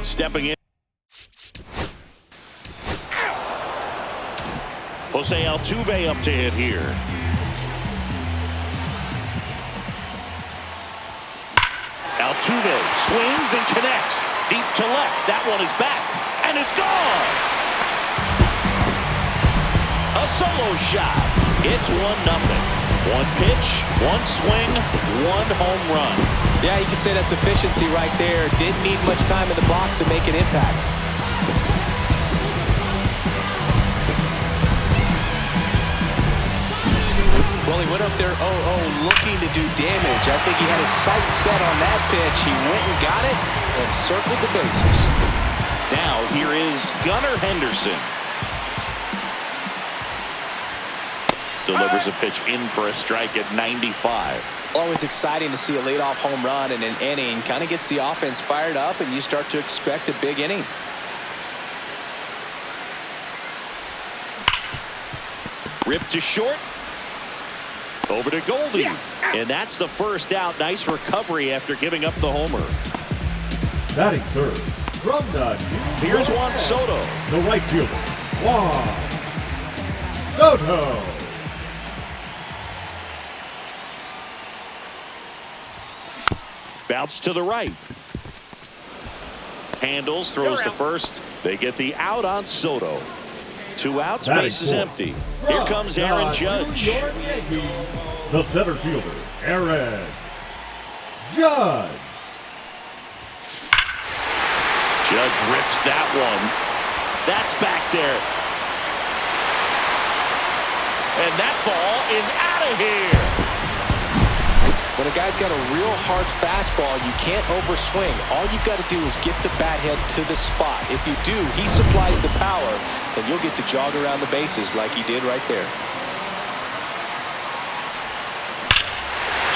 And stepping in, Jose Altuve up to hit here. Altuve swings and connects. Deep to left. That one is back. And it's gone. A solo shot. It's 1-0. One pitch, one swing, one home run. Yeah, you can say that's efficiency right there. Didn't need much time in the box to make an impact. Well, he went up there 0-0 looking to do damage. I think he had his sights set on that pitch. He went and got it and circled the bases. Now here is Gunnar Henderson. Delivers a pitch in for a strike at 95. Always exciting to see a leadoff home run in an inning. Kind of gets the offense fired up, and you start to expect a big inning. Ripped to short. Over to Goldie. And that's the first out. Nice recovery after giving up the homer. Batting third from the Here's Juan Soto. The right fielder, Juan Soto. Bounce to the right. Handles, throws to first. They get the out on Soto. 2 outs, base is empty. Here comes Aaron Judge. The center fielder, Aaron Judge. Judge rips that one. That's back there. And that ball is out of here. When a guy's got a real hard fastball, you can't overswing. All you've got to do is get the bat head to the spot. If you do, he supplies the power, and you'll get to jog around the bases like he did right there.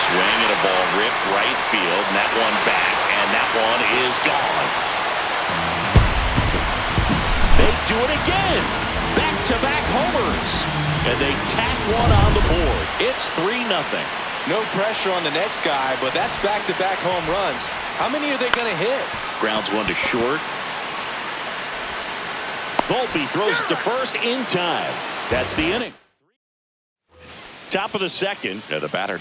Swing and a ball ripped right field, and that one back, and that one is gone. They do it again. Back-to-back homers, and they tack one on the board. It's 3-0. No pressure on the next guy, but that's back-to-back home runs. How many are they going to hit? Grounds one to short. Volpe throws to first in time. That's the inning. Top of the second. The batter.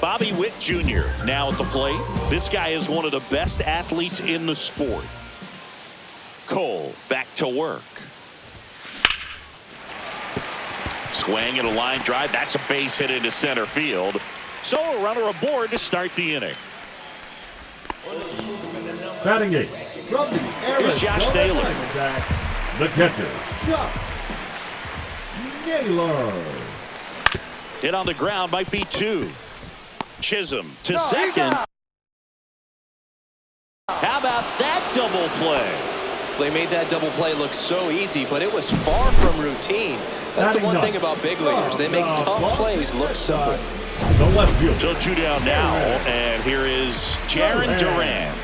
Bobby Witt Jr. now at the plate. This guy is one of the best athletes in the sport. Cole back to work. Swing and a line drive. That's a base hit into center field. So a runner aboard to start the inning. Batting eighth from the Here's Josh Naylor. The catcher, Josh Naylor. Hit on the ground, might be 2. Chisholm to second. How about that double play? They made that double play look so easy, but it was far from routine. That's the one thing about big leaguers. They make tough plays look simple. So 2 down now, and here is Jaron Duran.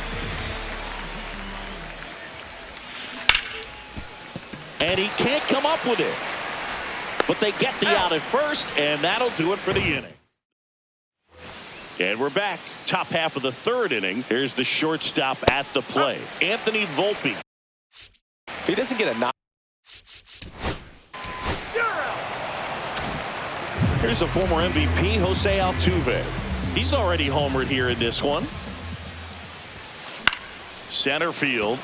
And he can't come up with it. But they get the out at first, and that'll do it for the inning. And we're back. Top half of the third inning. Here's the shortstop at the play, Anthony Volpe. If he doesn't get a knock. Here's the former MVP, Jose Altuve. He's already homered here in this one. Center field.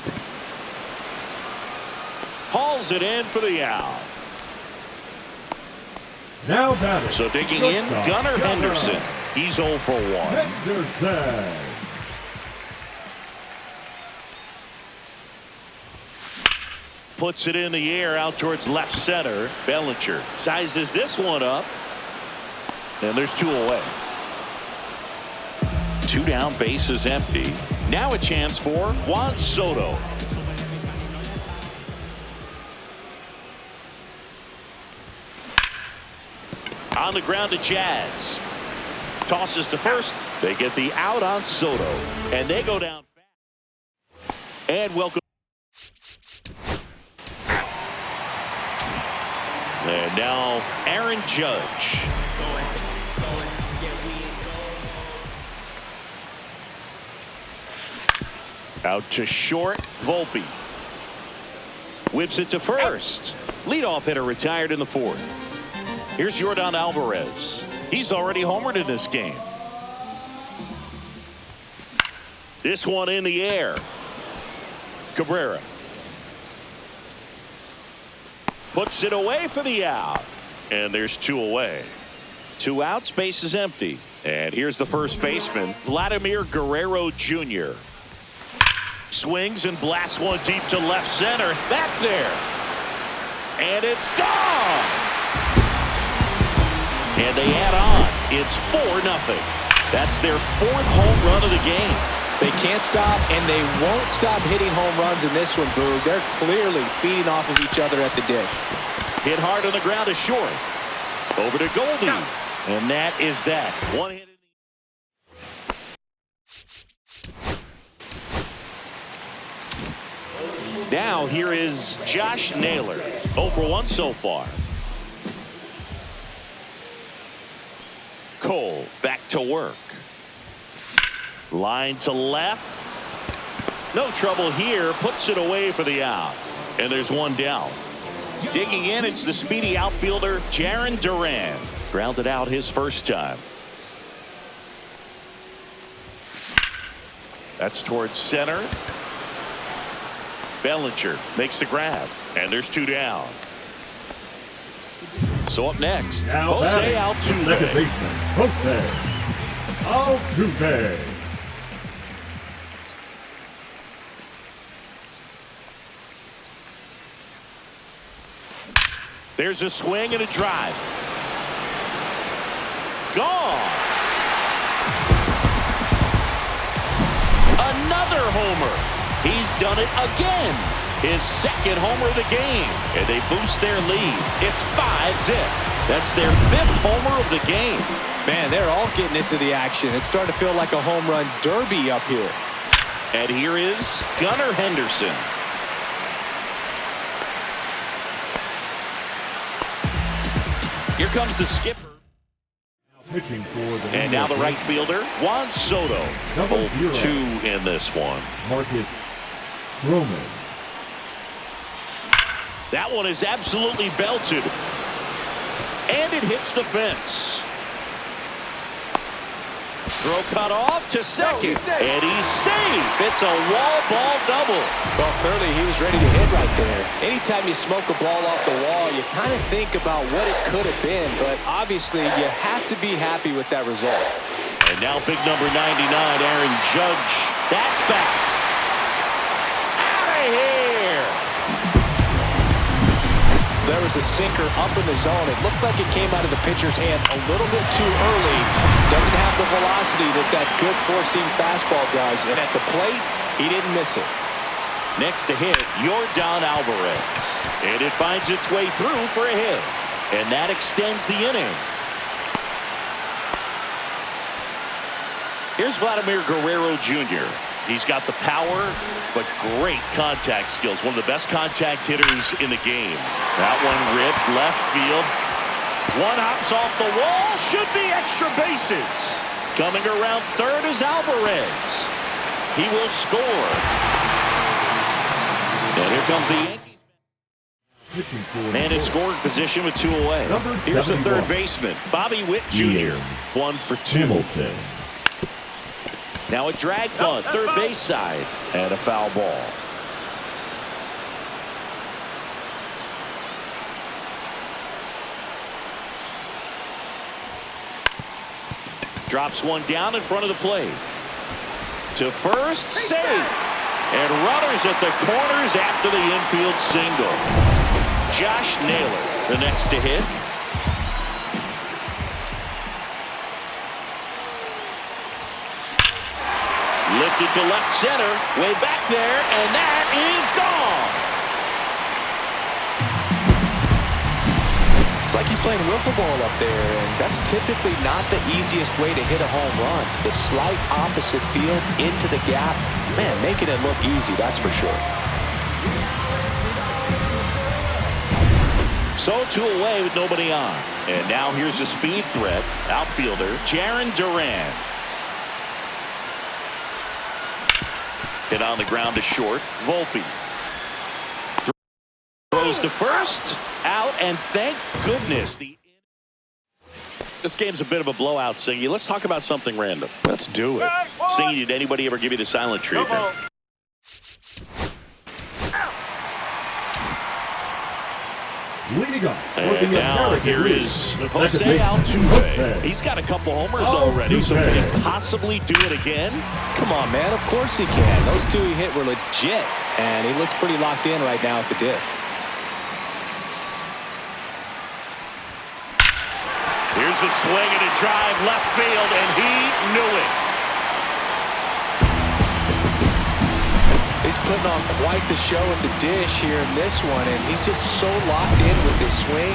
Hauls it in for the out. Now batting. So digging in, Gunnar Henderson. He's 0 for 1. Henderson. Puts it in the air out towards left center. Bellinger sizes this one up. And there's 2 away. 2 down, base is empty. Now a chance for Juan Soto. On the ground to Jazz. Tosses to first. They get the out on Soto. And they go down fast. And welcome. And now Aaron Judge. Out to short, Volpe. Whips it to first. Leadoff hitter retired in the fourth. Here's Yordan Alvarez. He's already homered in this game. This one in the air. Cabrera puts it away for the out. And there's 2 away. 2 outs, base is empty. And here's the first baseman, Vladimir Guerrero Jr. Swings and blasts one deep to left center. Back there. And it's gone. And they add on. It's 4-0. That's their 4th home run of the game. They can't stop, and they won't stop hitting home runs in this one, Boog. They're clearly feeding off of each other at the dish. Hit hard on the ground to short. Over to Goldie. And that is that. One hit. Now here is Josh Naylor. 0 for 1 so far. Cole back to work. Line to left. No trouble here. Puts it away for the out. And there's 1 down. Digging in, it's the speedy outfielder, Jarren Duran. Grounded out his first time. That's towards center. Bellinger makes the grab. And there's 2 down. So up next, Jose Altuve. Second baseman, Jose Altuve. There's a swing and a drive. Gone. Another homer. He's done it again. His 2nd homer of the game. And they boost their lead. It's 5-zip. That's their 5th homer of the game. Man, they're all getting into the action. It's starting to feel like a home run derby up here. And here is Gunnar Henderson. Here comes the skipper. Pitching for the And now the right fielder, Juan Soto. Both 2 in this one. Marcus Stroman. That one is absolutely belted. And it hits the fence. Throw cut off to second. And he's safe. It's a wall ball double. Well, clearly he was ready to hit right there. Anytime you smoke a ball off the wall, you kind of think about what it could have been. But obviously, you have to be happy with that result. And now big number 99, Aaron Judge. That's back. Out of here. There was a sinker up in the zone. It looked like it came out of the pitcher's hand a little bit too early. Doesn't have the velocity that good four-seam fastball does. And at the plate, he didn't miss it. Next to hit, Yordan Alvarez. And it finds its way through for a hit. And that extends the inning. Here's Vladimir Guerrero Jr. He's got the power, but great contact skills. One of the best contact hitters in the game. That one ripped left field. One hops off the wall. Should be extra bases. Coming around third is Alvarez. He will score. And here comes the Yankees. And in scoring position with 2 away. Here's the third baseman, Bobby Witt Jr. 1 for 2. Hamilton. Now a drag bunt, third base side, and a foul ball. Drops one down in front of the plate. To first, safe. And runners at the corners after the infield single. Josh Naylor, the next to hit. Lifted to left center, way back there, and that is gone. It's like he's playing wiffle ball up there, and that's typically not the easiest way to hit a home run. To the slight opposite field, into the gap. Man, making it look easy, that's for sure. So 2 away with nobody on. And now here's a speed threat, outfielder Jarren Duran. Hit on the ground to short. Volpe throws to first. Out, and thank goodness. This game's a bit of a blowout, Singy. Let's talk about something random. Let's do it. Singy, did anybody ever give you the silent treatment? Leading off. And now here is Jose Altuve. He's got a couple homers already, so can he possibly do it again? Come on, man. Of course he can. Those two he hit were legit, and he looks pretty locked in right now at the dip. Here's a swing and a drive left field, and he knew it. He's putting on quite the show at the dish here in this one, and he's just so locked in with his swing.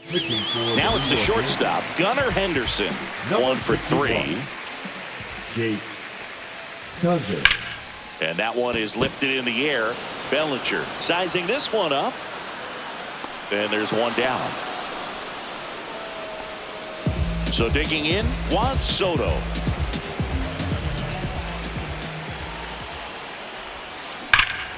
And now it's the shortstop, Gunnar Henderson. 1 for 3. Jake Cousin. And that one is lifted in the air. Bellinger sizing this one up. And there's one down. So digging in, Juan Soto.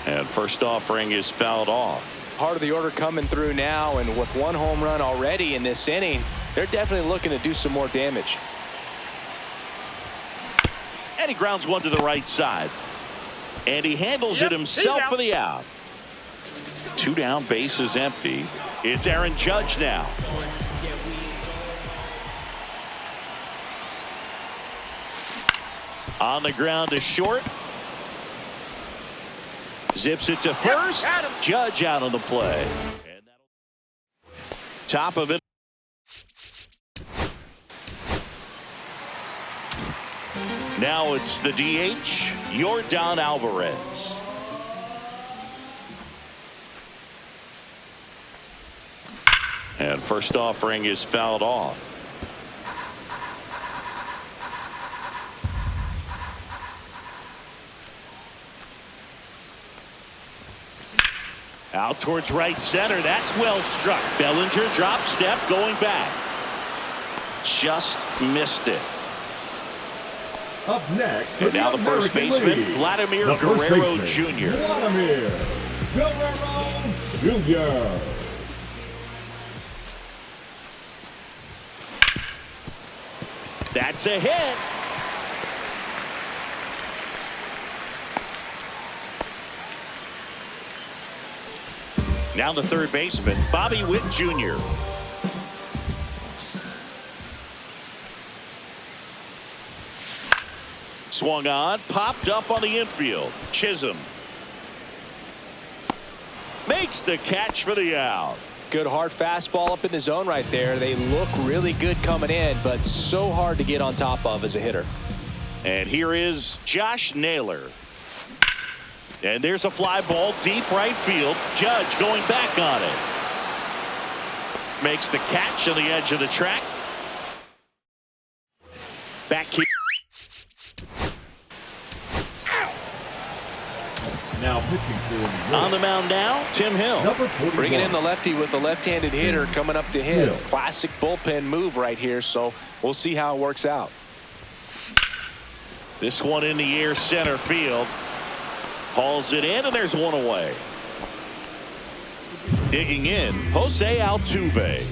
And first offering is fouled off. Part of the order coming through now, and with one home run already in this inning, they're definitely looking to do some more damage. And he grounds one to the right side. And he handles it himself for the out. 2 down, base is empty. It's Aaron Judge now. On the ground to short. Zips it to first. Judge out on the play. And top of it. Now it's the DH, Yordan Alvarez. And first offering is fouled off. Out towards right center. That's well struck. Bellinger drop step going back. Just missed it. Up next, and now the first baseman, Vladimir Guerrero Jr. Vladimir Guerrero Jr. That's a hit. Now the third baseman, Bobby Witt Jr. Swung on, popped up on the infield. Chisholm makes the catch for the out. Good hard fastball up in the zone right there. They look really good coming in, but so hard to get on top of as a hitter. And here is Josh Naylor. And there's a fly ball deep right field. Judge going back on it. Makes the catch on the edge of the track. Back here. Now pitching for on the mound now, Tim Hill. Bringing in the lefty with the left-handed hitter coming up to hit. Classic bullpen move right here, so we'll see how it works out. This one in the air center field. Hauls it in, and there's one away. Digging in, Jose Altuve.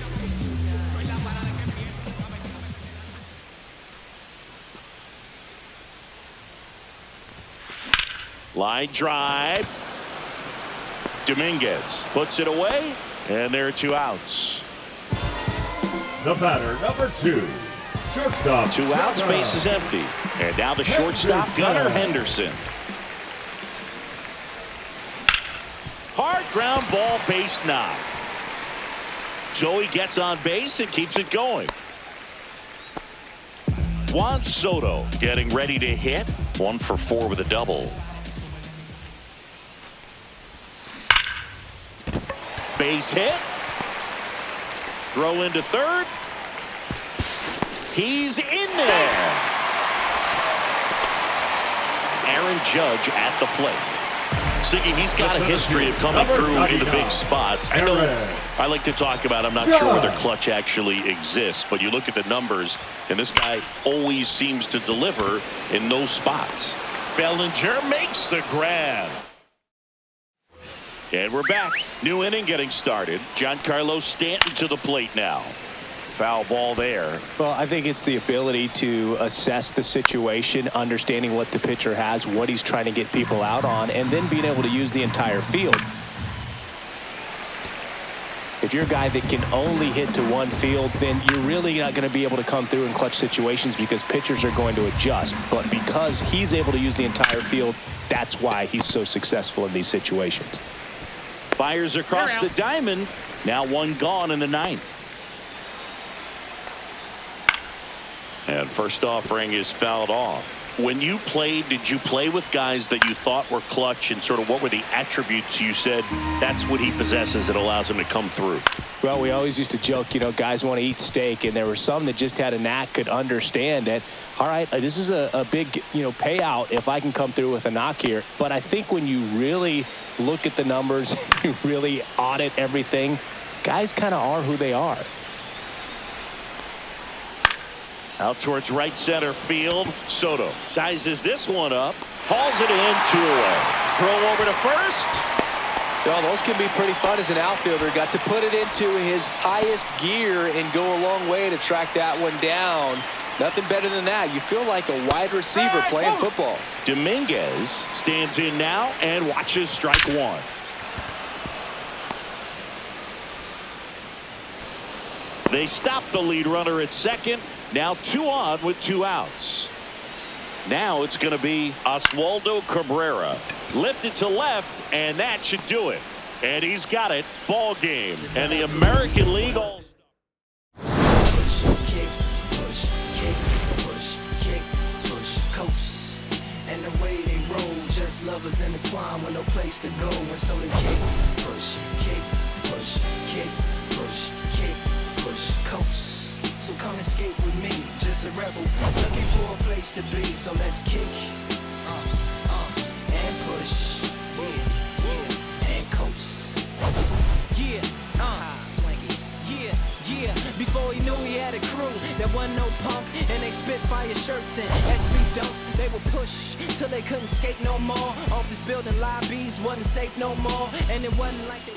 Line drive. Dominguez puts it away, and there are 2 outs. The batter, number 2, shortstop. 2 outs, base is empty. And now the shortstop, Gunnar Henderson. Hard ground ball, base knock. Joey gets on base and keeps it going. Juan Soto getting ready to hit. 1 for 4 with a double. Base hit. Throw into third. He's in there. Aaron Judge at the plate. Siggy, he's got a history of coming through in the big spots. I know I like to talk about, I'm not sure whether clutch actually exists, but you look at the numbers, and this guy always seems to deliver in those spots. Bellinger makes the grab. And we're back. New inning getting started. Giancarlo Stanton to the plate now. Foul ball there. Well, I think it's the ability to assess the situation, understanding what the pitcher has, what he's trying to get people out on, and then being able to use the entire field. If you're a guy that can only hit to one field, then you're really not going to be able to come through in clutch situations because pitchers are going to adjust. But because he's able to use the entire field, that's why he's so successful in these situations. Fires across the diamond. Now one gone in the ninth. And first offering is fouled off. When you played, did you play with guys that you thought were clutch, and sort of what were the attributes you said that's what he possesses that allows him to come through? Well, we always used to joke, you know, guys want to eat steak, and there were some that just had a knack, could understand that, all right, this is a big, you know, payout if I can come through with a knock here. But I think when you really look at the numbers, you really audit everything, guys kind of are who they are. Out towards right center field. Soto sizes this one up. Hauls it in, 2 away. Throw over to first. Well, those can be pretty fun as an outfielder. Got to put it into his highest gear and go a long way to track that one down. Nothing better than that. You feel like a wide receiver playing football. Dominguez stands in now and watches strike one. They stop the lead runner at second. Now 2 on with 2 outs. Now it's going to be Oswaldo Cabrera. Lifted to left, and that should do it. And he's got it. Ball game. And the American League All. Push, kick, push, kick, push, kick, push, coast. And the way they roll, just lovers intertwined with no place to go. And so they kick, push, kick, push, kick, push, kick, push, coast. So come escape with me, just a rebel, looking for a place to be. So let's kick, and push, and coast. Yeah, before he knew he had a crew, there wasn't no punk, and they spit fire shirts and SB dunks. They would push till they couldn't skate no more. Office building lobbies wasn't safe no more, and it wasn't like they